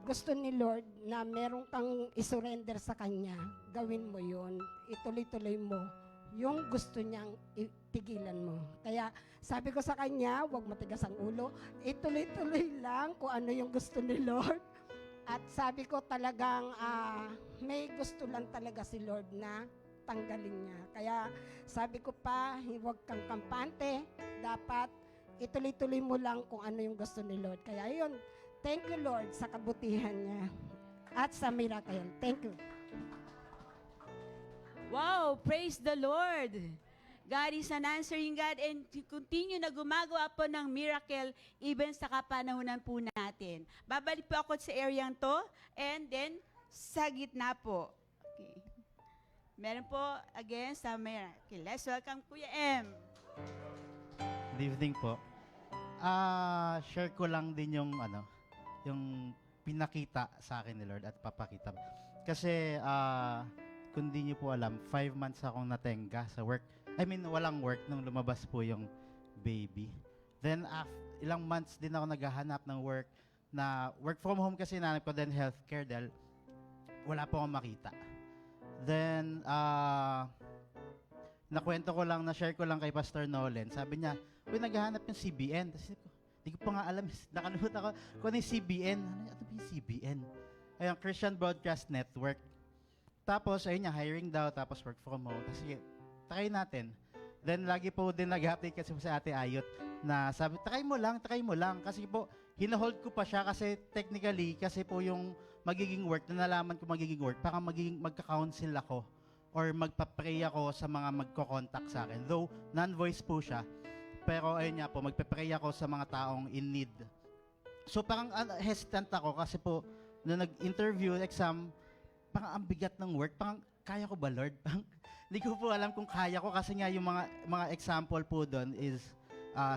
Gusto ni Lord na meron kang isurrender sa Kanya, gawin mo yun. Ituloy-tuloy mo. Yung gusto niyang itigilan mo. Kaya sabi ko sa Kanya, huwag matigas ang ulo. Ituloy-tuloy lang kung ano yung gusto ni Lord. At sabi ko talagang may gusto lang talaga si Lord na tanggalin niya. Kaya sabi ko pa, huwag kang kampante. Dapat ituloy-tuloy mo lang kung ano yung gusto ni Lord. Kaya yun, thank you Lord sa kabutihan niya at sa miracle. Thank you. Wow, praise the Lord. God is an answering God and continue na gumagawa po ng miracle even sa kapanahunan po natin. Babalik po ako sa area to and then sa gitna po. Okay. Meron po again sa miracle. Let's welcome Kuya M. Good evening po. Share ko lang din yung yung pinakita sa akin ni Lord at papakita. Kasi kung di niyo po alam, 5 months akong natenga sa work. I mean, walang work nung lumabas po yung baby. Then, ilang months din ako naghahanap ng work na work from home kasi nanap ko din healthcare dahil wala po akong makita. Then, nakwento ko lang, na-share ko lang kay Pastor Nolan. Sabi niya, naghahanap yung CBN. Tapos di ko pa nga alam, nakalimutan ko kung ano yung CBN. Ano ba yung CBN? Ayun, Christian Broadcast Network. Tapos, ayun niya, hiring daw, tapos work from home. Tapos, sige, try natin. Then, lagi po din nag-update kasi po sa Ate Ayot na sabi, try mo lang. Kasi po, hinahold ko pa siya kasi technically, kasi po yung magiging work, na nalaman ko magiging work, parang magka-counsel ako or magpa-pray ako sa mga magko-contact sa akin. Though, non-voice po siya. Pero ayun nga po, magpe-pray ako sa mga taong in need. So parang hesitant ako kasi po, nung nag-interview, exam, parang ang bigat ng work. Parang, kaya ko ba, Lord? Parang, hindi ko po alam kung kaya ko kasi nga yung mga example po doon is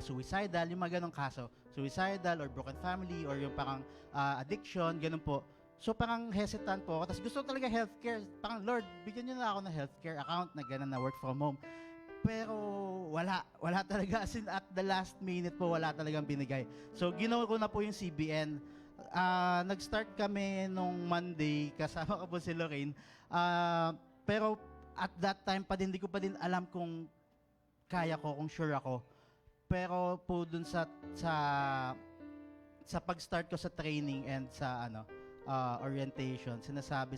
suicidal, yung mga ganong kaso. Suicidal or broken family or yung parang addiction, ganun po. So parang hesitant po ako. Tapos gusto ko talaga healthcare. Parang, Lord, bigyan niyo na ako ng healthcare account na gano'n na work from home. Pero wala talaga. As in, at the last minute po, wala talagang binigay. So ginawa ko na po yung CBN. Nag-start kami nung Monday, kasama ko po si Lorraine. Pero at that time pa din, hindi ko pa din alam kung kaya ko, kung sure ako. Pero po dun sa pag-start ko sa training and sa orientation, sinasabi,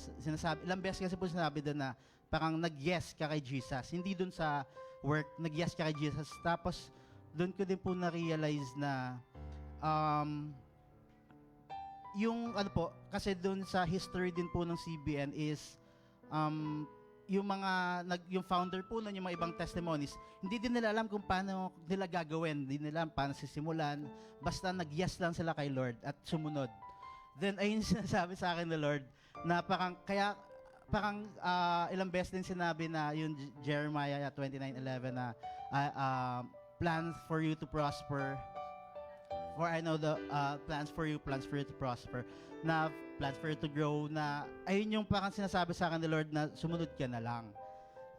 ilang beses kasi po sinabi doon na parang nag-yes ka kay Jesus. Hindi dun sa work, nag-yes ka kay Jesus. Tapos, dun ko din po na-realize na yung ano po, kasi dun sa history din po ng CBN is yung mga yung founder po nun, yung mga ibang testimonies, hindi din nila alam kung paano nila gagawin, hindi nila alam paano sisimulan, basta nag-yes lang sila kay Lord at sumunod. Then ayun yung sinasabi sa akin ni Lord na parang ilang beses din sinabi na yung Jeremiah 29:11 na plans for you to prosper, for I know the plans for you to prosper, na plans for you to grow, na ayun yung parang sinasabi sa akin ni Lord na sumunod ka na lang.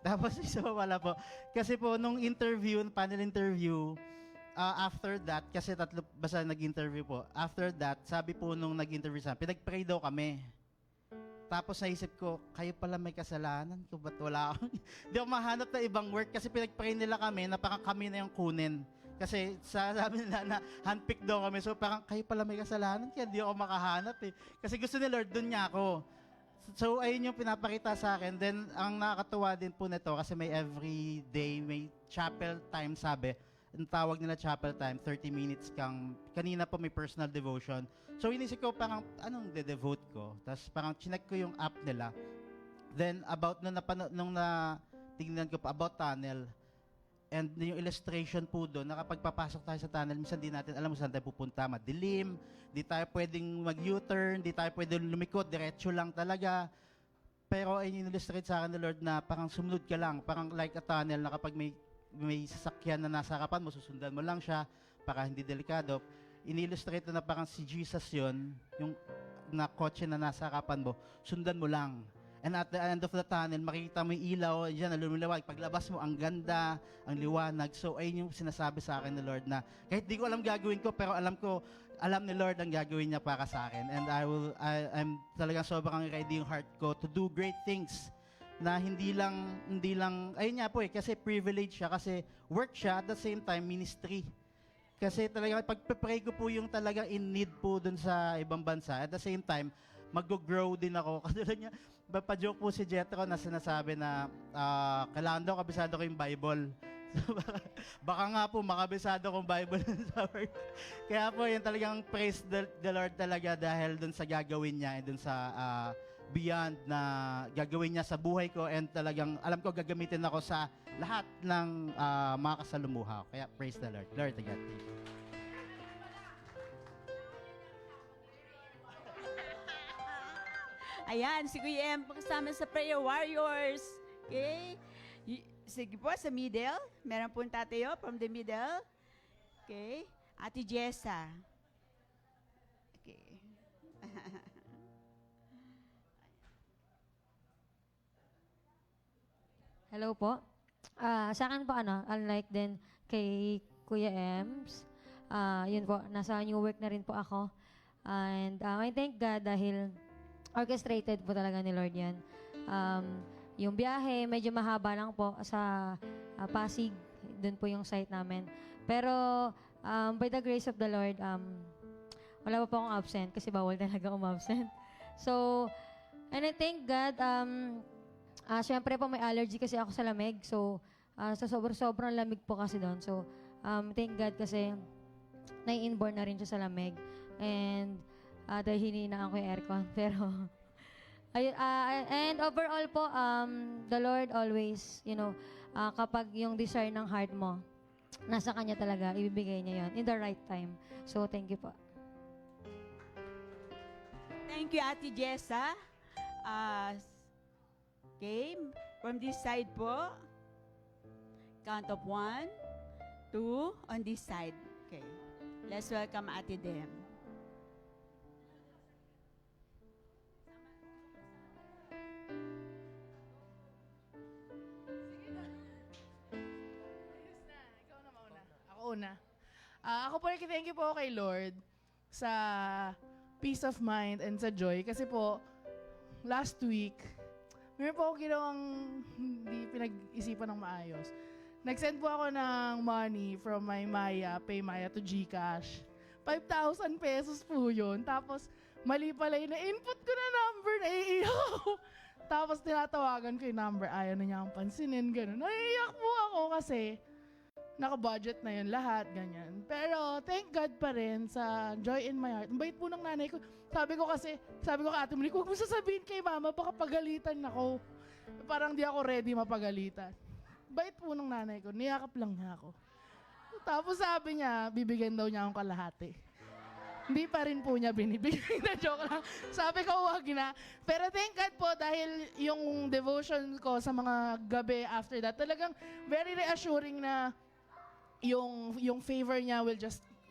Tapos isa pa pala po, kasi po nung panel interview, after that, kasi basta nag-interview po, after that, sabi po nung nag-interview sa akin, pinag-pray daw kami. Tapos naisip ko, kayo pala may kasalanan ko, ba't wala akong, hindi ako mahanap na ibang work kasi pinag-pray nila kami na parang kami na yung kunin. Kasi sabi nila na handpick daw kami. So parang kayo pala may kasalanan kaya hindi ako makahanap eh. Kasi gusto ni Lord, dun niya ako. So ayun yung pinapakita sa akin. Then ang nakakatuwa din po nito kasi may every day, may chapel time sabi. Ang tawag nila chapel time, 30 minutes kang, kanina po may personal devotion. So inisip ko parang anong de-devote ko. Tapos parang chinek ko yung app nila. Then about nung tingnan ko pa about tunnel. And yung illustration po doon, na kapag papasok tayo sa tunnel, minsan di natin alam kung saan tayo pupunta. Madilim, di tayo pwedeng mag-U-turn, di tayo pwedeng lumikot, diretso lang talaga. Pero ayun yung illustrate sa akin ni Lord na parang sumunod ka lang, parang like a tunnel na kapag may sasakyan na nasa harapan mo, susundan mo lang siya para hindi delikado. Ini-illustrate na parang si Jesus yon, yung na kotse na nasa harapan mo, sundan mo lang. And at the end of the tunnel, makikita mo yung ilaw, dyan, na lumilawag. Paglabas mo, ang ganda, ang liwanag. So, ayun yung sinasabi sa akin ni Lord na kahit di ko alam gagawin ko, pero alam ni Lord ang gagawin niya para sa akin. And I'm talagang sobrang ready yung heart ko to do great things na hindi lang, ayun nga po kasi privilege siya, kasi work siya, at the same time, ministry. Kasi talagang pag-pray ko po yung talagang in need po dun sa ibang bansa. At the same time, mag-grow din ako. Katulad niya, pa-joke po si Jetro na sinasabi na kailangan daw kabisado ko yung Bible. Baka nga po makabisado kong Bible sa word. Kaya po yun talagang praise the Lord talaga dahil dun sa gagawin niya and dun sa beyond na gagawin niya sa buhay ko, and talagang alam ko gagamitin ako sa lahat ng mga kasalumuha. Kaya praise the Lord. Lord to God. Ayan, si Kuya M kasama sa Prayer Warriors. Okay? Sige po, sa middle. Meron po tatayo from the middle. Okay? Ate Jessa. Okay. Hello po. Sa akin po, unlike din kay Kuya Ems, yun po, nasa new work na rin po ako. And I thank God dahil orchestrated po talaga ni Lord yan. Yung biyahe, medyo mahaba lang po sa Pasig. Doon po yung site namin. Pero by the grace of the Lord, wala pa po akong absent kasi bawal talaga umabsent. So, and I thank God, syempre po may allergy kasi ako sa lamig. So, sa sobrang lamig po kasi doon. So, thank God kasi nai-inborn na rin siya sa lamig. And dahil hininaan ko yung aircon. Pero, and overall po, the Lord always, kapag yung desire ng heart mo, nasa Kanya talaga, ibibigay niya yon in the right time. So, thank you po. Thank you, Ate Jessa. Okay, from this side po. Count of 1, 2, on this side. Okay. Let's welcome Ate Dem. Ako po thank you po kay Lord sa peace of mind and sa joy. Kasi po, last week, meron po ako ginawang hindi pinag-isipan ng maayos. Nag-send po ako ng money from my Paymaya to GCash. 5,000 pesos po yun. Tapos, mali pala yun. Na-input ko na number, naiiyak ako. Tapos tinatawagan ko yung number, ayaw na niya akong pansinin, gano'n. Naiiyak po ako kasi naka-budget na yun lahat, ganyan. Pero thank God pa rin sa joy in my heart. Ang bait po ng nanay ko. Sabi ko kay Ate Monique, huwag mo sasabihin kay Mama, baka pagalitan ako. Parang di ako ready mapagalitan. Bait po ng nanay ko, niyakap lang niya ako. Tapos sabi niya, bibigyan daw niya akong kalahati. Hindi pa rin po niya binibigay na joke lang. Sabi ko, wag na. Pero thank God po dahil yung devotion ko sa mga gabi after that, talagang very reassuring na yung favor niya will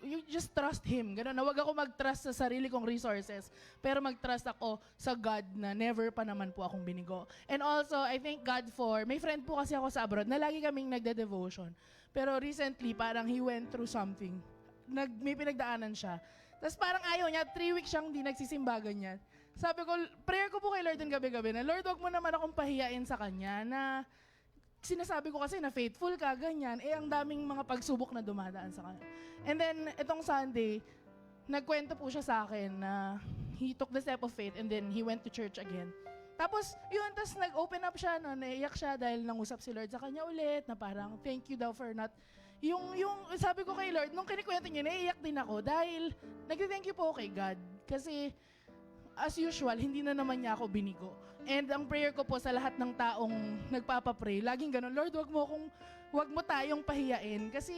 you just trust Him. Ganun na, wag ako mag-trust sa sarili kong resources, pero mag-trust ako sa God na never pa naman po akong binigo. And also, I thank God for, may friend po kasi ako sa abroad na lagi kaming nagde-devotion. Pero recently, parang he went through something. May pinagdaanan siya. Tapos parang ayaw niya, 3 weeks siyang hindi nagsisimba ganyan. Sabi ko, prayer ko po kay Lord yung gabi-gabi na, Lord, wag mo naman akong pahiyain sa Kanya na sinasabi ko kasi na faithful ka, ganyan. Ang daming mga pagsubok na dumadaan sa Kanya. And then, itong Sunday, nagkwento po siya sa akin na he took the step of faith and then he went to church again. Tapos, yun, tapos nag-open up siya, no, naiyak siya dahil nangusap si Lord sa kanya ulit, na parang, thank you daw for not yung sabi ko kay Lord, nung kinikwento niya, naiiyak din ako dahil nag-thank you po kay God. Kasi, as usual, hindi na naman niya ako binigo. And ang prayer ko po sa lahat ng taong nagpapapray, laging ganun, Lord, wag mo tayong pahiyain kasi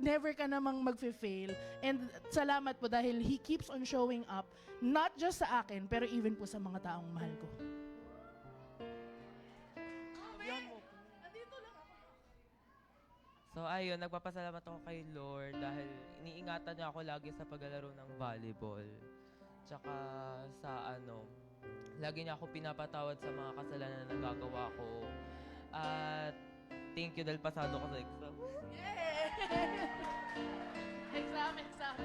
never ka namang magfe-fail. And salamat po dahil He keeps on showing up, not just sa akin, pero even po sa mga taong mahal ko. So ayun, nagpapasalamat ako kay Lord dahil iniingatan niya ako lagi sa paglalaro ng volleyball. Tsaka sa lagi niya ako pinapatawad sa mga kasalanan na nagagawa ko. At thank you dahil pasado ko sa exam. Exam.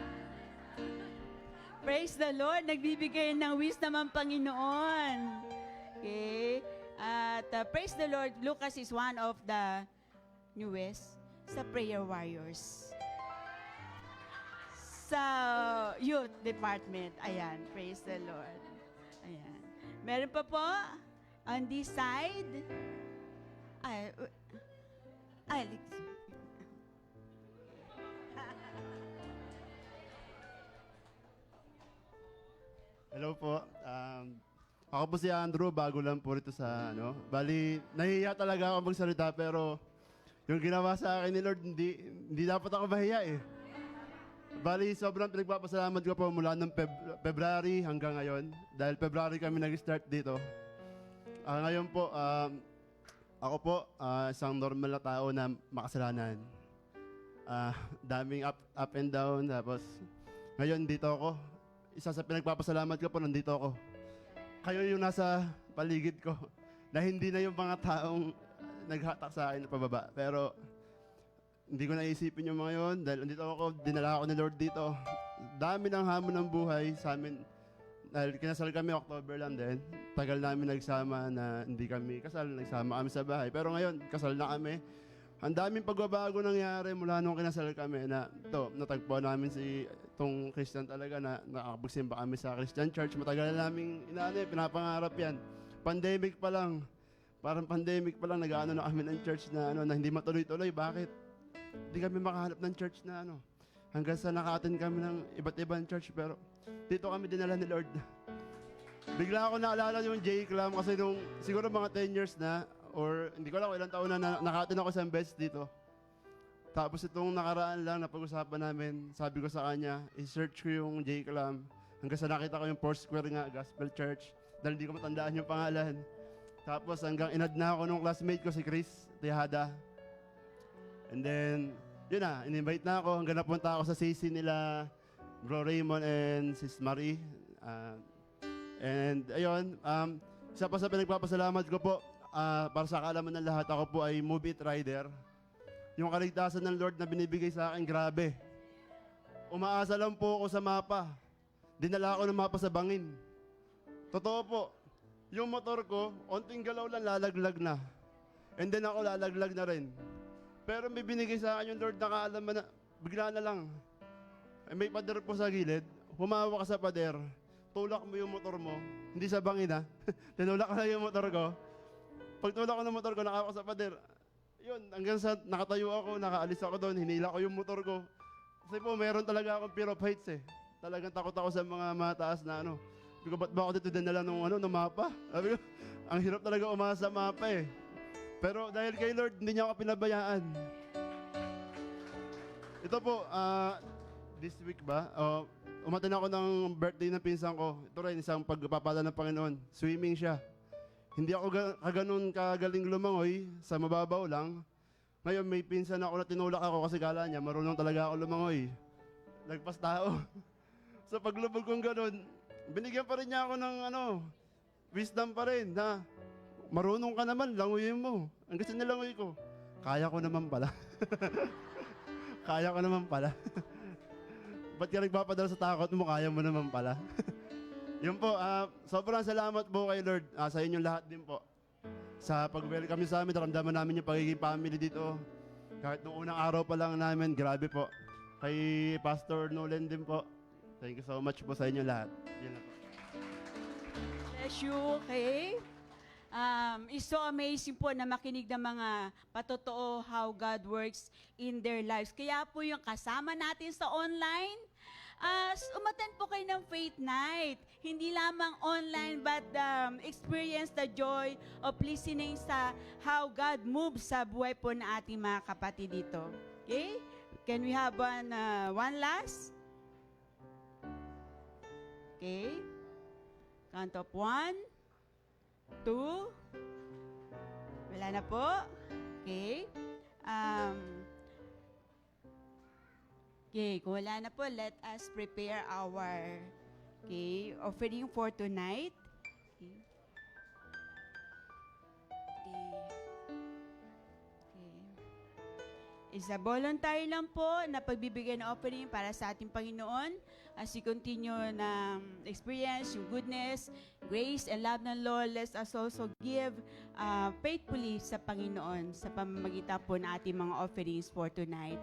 Praise the Lord, nagbibigay ng wisdom ang Panginoon. Okay? At praise the Lord, Lucas is one of the newest sa prayer warriors. Sa youth department. Ayan, praise the Lord. Ayan. Meron pa po on this side. Hello po. Ako po si Andrew, bago lang po rito sa Bali, nahihiya talaga ako magsalita pero yung ginawa sa akin ni Lord, hindi dapat ako mahiya eh. Bali, sobrang pinagpapasalamat ko po mula ng February hanggang ngayon. Dahil February kami nag-start dito. Ngayon po, ako po, isang normal na tao na makasalanan. Daming up and down. Tapos, ngayon dito ako. Isa sa pinagpapasalamat ko po, nandito ako. Kayo yung nasa paligid ko. Na hindi na yung mga taong naghatak sa akin na pababa. Pero, hindi ko naisipin yung mga yun. Dahil nandito ako, dinala ako ni Lord dito. Dami ng hamon ng buhay sa amin. Dahil kinasal kami October lang din. Tagal namin nagsama na hindi kami kasal. Nagsama kami sa bahay. Pero ngayon, kasal na kami. Ang daming pagbabago nangyari mula nung kinasal kami na natagpo namin itong Christian talaga na nakakapagsimba kami sa Christian Church. Matagal na namin pinapangarap yan. Pandemic pa lang. Parang pandemic pa lang, nag-ano na kami ng church na hindi matuloy-tuloy. Bakit? Hindi kami makahanap ng church na hanggang sa naka-attend kami ng iba't ibang church. Pero dito kami dinala ni Lord. Bigla ako naalala yung J-Clam kasi siguro mga 10 years na or hindi ko alam kung ilang taon na naka-attend ako sa best dito. Tapos itong nakaraan lang na pag-usapan namin, sabi ko sa kanya, i-search ko yung J-Clam hanggang sa nakita ko yung Foursquare nga, Gospel Church. Dahil hindi ko matandaan yung pangalan. Tapos hanggang inad na ako nung classmate ko si Chris Tejada. And then, yun na, in-invite na ako. Hanggang napunta ako sa CC nila, Bro Raymond and Sis Marie. And ayun, isa pa sa pinagpapasalamat ko po, para sa kaalaman ng lahat, ako po ay Move It Rider. Yung kaligtasan ng Lord na binibigay sa akin, grabe. Umaasa lang po ako sa mapa. Dinala ako ng mapa sa bangin. Totoo po. Yung motor ko, onting galaw lang, lalaglag na. And then ako lalaglag na rin. Pero may binigay sa akin yung Lord na kaalaman na, bigla na lang. May pader po sa gilid, humawa ka sa pader, tulak mo yung motor mo, hindi sa bangin ha, tinulak ko na yung motor ko. Pag tulak ko ng motor ko, nakawak sa pader. Yun, hanggang sa nakatayo ako, nakaalis ako doon, hinila ko yung motor ko. Kasi po, meron talaga akong fear of heights eh. Talagang takot ako sa mga mataas na ano. Sabi ko, ba't ba ako dito dinala nung mapa? Sabi ko, ang hirap talaga umasa sa mapa eh. Pero dahil kay Lord, hindi niya ako pinabayaan. Ito po, this week ba, umatin ako ng birthday ng pinsan ko. Ito rin, isang pagpapala ng Panginoon. Swimming siya. Hindi ako kaganon kagaling lumangoy, sa mababaw lang. Ngayon may pinsan ako na tinulak ako kasi kala niya marunong talaga ako lumangoy. Lagpas tao. Sa paglubog kong ganon, binigyan pa rin niya ako ng wisdom pa rin na marunong ka naman, languyin mo. Ang gusto nilangoy ko, kaya ko naman pala. Kaya ko naman pala. Ba't ka nagpapadala sa takot mo, kaya mo naman pala. Yun po, sobrang salamat po kay Lord sa inyong lahat din po. Sa pag-welcome niyo sa amin, naramdaman namin yung pagiging family dito. Kahit nung unang araw pa lang namin, grabe po. Kay Pastor Nolan din po. Thank you so much po sa inyong lahat. Yan na po. Bless you, okay? It's so amazing po na makinig ng mga patotoo how God works in their lives. Kaya po yung kasama natin sa online, umattend po kayo ng Faith Night. Hindi lamang online but experience the joy of listening sa how God moves sa buhay po ng ating mga kapatid dito. Okay? Can we have one last? Okay. Count of 1, 2. Wala na po. Okay. Okay, kung wala na po, let us prepare our offering for tonight. Okay. Is a voluntary lang po na pagbibigay ng offering para sa ating Panginoon as we continue na experience yung goodness, grace, and love ng Lord. Let us also give faithfully sa Panginoon sa pamamagitan po ng ating mga offerings for tonight.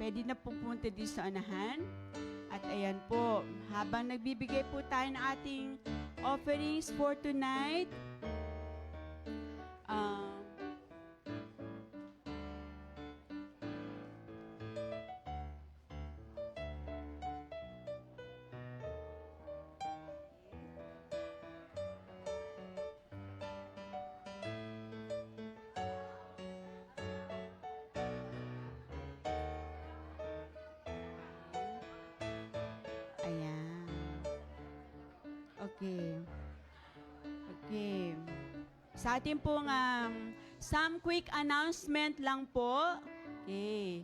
Pwede na po pumunta dito sa unahan. At ayan po, habang nagbibigay po tayo ng ating offerings for tonight, Okay. Sa ating pong some quick announcement lang po. Okay.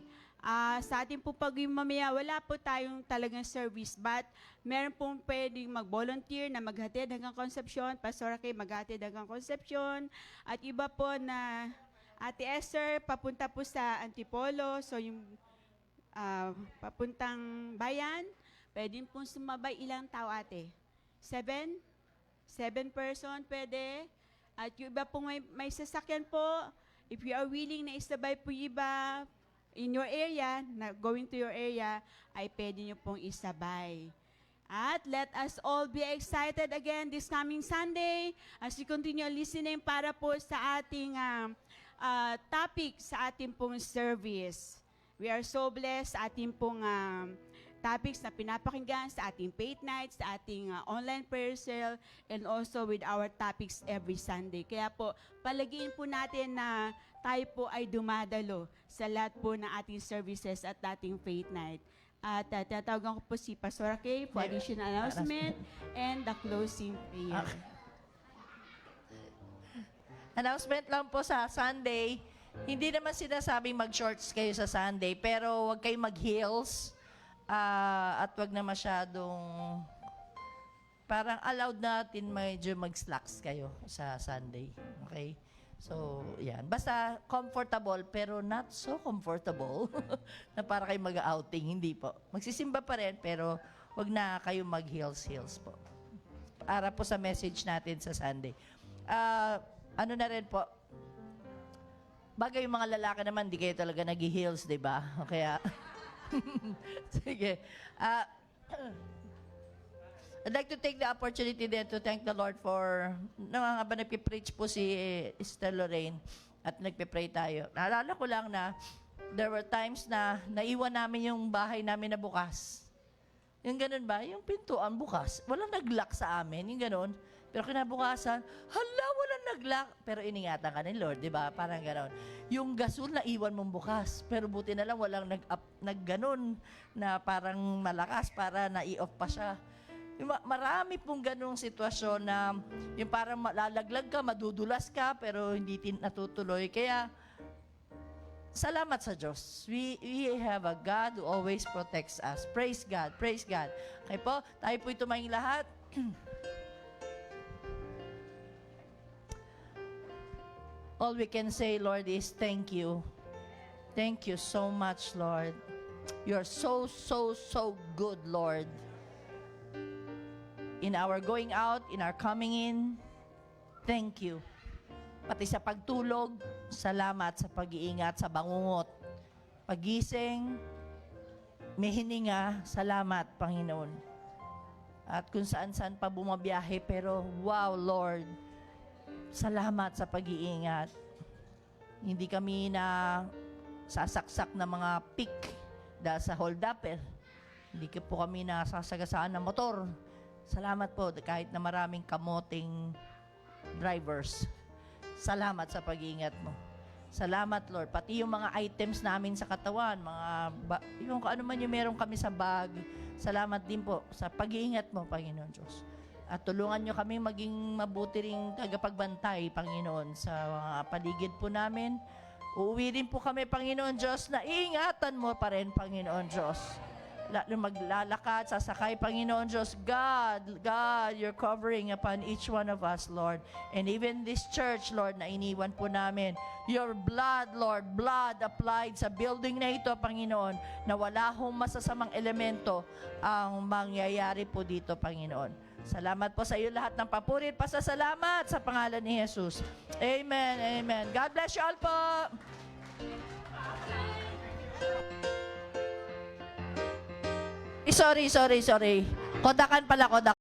Sa ating po mamaya, wala po tayong talagang service, but meron pong pwedeng mag-volunteer na maghatid hanggang Concepcion. Pastor Kay maghatid hanggang Concepcion. At iba po na Ate Esther, papunta po sa Antipolo. So yung papuntang bayan, pwedeng pong sumabay. Ilang tao ate? 7 person pwede. At yung iba pong may sasakyan po, if you are willing na isabay po yung iba in your area, na going to your area, ay pwede nyo pong isabay. At let us all be excited again this coming Sunday as we continue listening para po sa ating topic sa ating pong service. We are so blessed sa ating pong topics na pinapakinggan sa ating Faith Night, sa ating online prayer cell, and also with our topics every Sunday. Kaya po, palagiin po natin na tayo po ay dumadalo sa lahat po ng ating services at ating Faith Night. At tatawagan ko po si Pastor Kay for additional announcement and the closing prayer. Announcement lang po sa Sunday. Hindi naman sinasabing mag-shorts kayo sa Sunday, pero huwag kayong mag-heels. At wag na masyadong parang allowed natin medyo mag-slacks kayo sa Sunday. Okay? So, yan. Basta comfortable pero not so comfortable na para kayo mag-outing. Hindi po. Magsisimba pa rin pero wag na kayo mag-heels po. Para po sa message natin sa Sunday. Ano na rin po, bagay yung mga lalaki naman, di kayo talaga nag-heels, di ba? Kaya sige. I'd like to take the opportunity then to thank the Lord for habang nagpipreach po si Sister Lorraine at nagpipray tayo. Naalala ko lang na there were times na naiwan namin yung bahay namin na bukas. Yung ganun ba? Yung pintuan bukas. Walang nag-lock sa amin. Yung ganun. Pero kinabukasan, hala, walang nag-lock. Pero iningatan ka ni Lord, di ba? Parang ganun. Yung gasol na iwan mong bukas. Pero buti na lang walang nag-ganon na parang malakas para na-i-off pa siya. Yung marami pong ganung sitwasyon na yung parang malalaglag ka, madudulas ka, pero hindi natutuloy. Kaya, salamat sa Diyos. We have a God who always protects us. Praise God, praise God. Okay po, tayo po tumayong lahat. All we can say, Lord, is thank you. Thank you so much, Lord. You're so, so, so good, Lord. In our going out, in our coming in, thank you. Pati sa pagtulog, salamat sa pag-iingat, sa bangungot. Pagising, may hininga, salamat, Panginoon. At kung saan-saan pa bumabiyahe, pero wow, Lord, salamat sa pag-iingat. Hindi kami na sasaksak ng mga pick dahil sa hold-upper. Hindi po kami nasasagasaan ng motor. Salamat po kahit na maraming kamoting drivers. Salamat sa pag-iingat mo. Salamat, Lord. Pati yung mga items namin sa katawan, yung kung ano man yung meron kami sa bag, salamat din po sa pag-iingat mo, Panginoon Diyos. At tulungan nyo kami maging mabuti ring tagapagbantay, Panginoon, sa mga paligid po namin. Uuwi din po kami, Panginoon Diyos, na iingatan mo pa rin, Panginoon Diyos. Maglalakad, sasakay, Panginoon Diyos. God, you're covering upon each one of us, Lord. And even this church, Lord, na iniwan po namin. Your blood, Lord, blood applied sa building na ito, Panginoon, na wala hong masasamang elemento ang mangyayari po dito, Panginoon. Salamat po sa iyo lahat ng papurit, pasasalamat sa pangalan ni Jesus. Amen, amen. God bless you all po. Sorry. Kodakan pala, kodak.